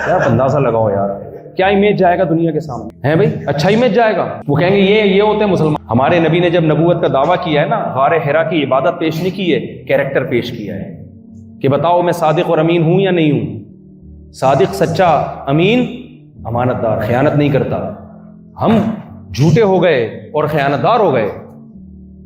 کیا اندازہ لگاؤ یار، کیا امیج جائے گا دنیا کے سامنے ہے بھائی؟ اچھا امیج جائے گا؟ وہ کہیں گے یہ ہوتے ہیں مسلمان۔ ہمارے نبی نے جب نبوت کا دعویٰ کیا ہے نا، غار حرا کی عبادت پیش نہیں کی ہے، کیریکٹر پیش کیا ہے کہ بتاؤ میں صادق اور امین ہوں یا نہیں ہوں؟ صادق سچا، امین امانت دار، خیانت نہیں کرتا۔ ہم جھوٹے ہو گئے اور خیانت دار ہو گئے،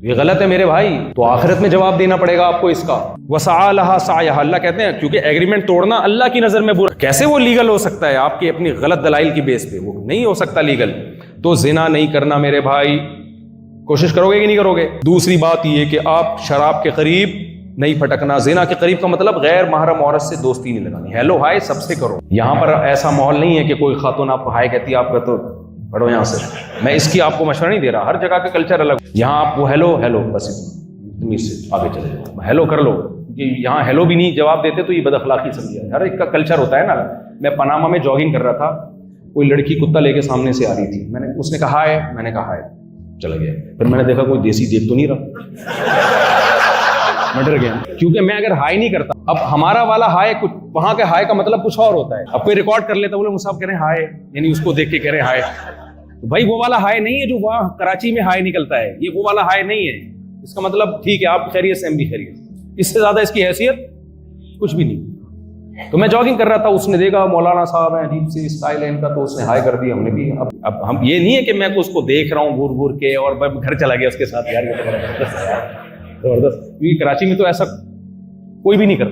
یہ غلط ہے میرے بھائی، تو آخرت میں جواب دینا پڑے گا آپ کو اس کا۔ وَسَعَى لَهَا سَعْيَهَا، اللہ کہتے ہیں کیونکہ ایگریمنٹ توڑنا اللہ کی نظر میں برا، کیسے وہ لیگل ہو سکتا ہے آپ کی اپنی غلط دلائل کی بیس پہ؟ وہ نہیں ہو سکتا لیگل۔ تو زنا نہیں کرنا میرے بھائی، کوشش کرو گے کہ نہیں کرو گے؟ دوسری بات یہ کہ آپ شراب کے قریب نہیں پھٹکنا۔ زنا کے قریب کا مطلب غیر محرم عورت سے دوستی نہیں لگانی، ہیلو ہائے سب سے کرو۔ یہاں پر ایسا ماحول نہیں ہے کہ کوئی خاتون آپ کو ہائے کہتی ہے آپ کا تو بڑھو یہاں سے، میں اس کی آپ کو مشورہ نہیں دے رہا، ہر جگہ کا کلچر الگ۔ یہاں آپ کو ہیلو ہیلو بس تمیز سے آگے چلے جاؤ، ہیلو کر لو، یہاں ہیلو بھی نہیں جواب دیتے تو یہ بد اخلاقی سمجھا، ہر ایک کا کلچر ہوتا ہے نا۔ میں پاناما میں جاگنگ کر رہا تھا، کوئی لڑکی کتا لے کے سامنے سے آ رہی تھی، اس نے کہا ہے، میں نے کہا ہے، چلا گیا۔ پھر میں نے دیکھا کوئی دیسی دیکھ تو نہیں رہا، میں ڈر گیا، کیونکہ میں اگر ہائی نہیں کرتا، اب ہمارا والا ہائے کچھ، وہاں کے ہائے کا مطلب کچھ اور ہوتا ہے۔ اب کوئی ریکارڈ کر لیتا، بولے مصعب کہہ رہے ہیں ہائے، یعنی اس کو دیکھ کے کہہ رہے ہیں ہائے، بھائی وہ والا ہائے نہیں ہے جو وہاں کراچی میں ہائے نکلتا ہے، یہ وہ والا ہائے نہیں ہے۔ اس کا مطلب ٹھیک ہے آپ خیریت سے، ہم بھی خیریت، اس سے زیادہ اس کی حیثیت کچھ بھی نہیں۔ تو میں جاگنگ کر رہا تھا، اس نے دیکھا مولانا صاحب ہیں، عجیب سی اسٹائل ہے ان کا، تو اس نے ہائے کر دیا، ہم نے بھی۔ اب ہم یہ نہیں ہے کہ میں اس کو دیکھ رہا ہوں گور گور کے اور میں گھر چلا گیا اس کے ساتھ، یار یہ زبردست ہے، زبردست۔ کیونکہ کراچی میں تو ایسا کوئی بھی نہیں کرتا۔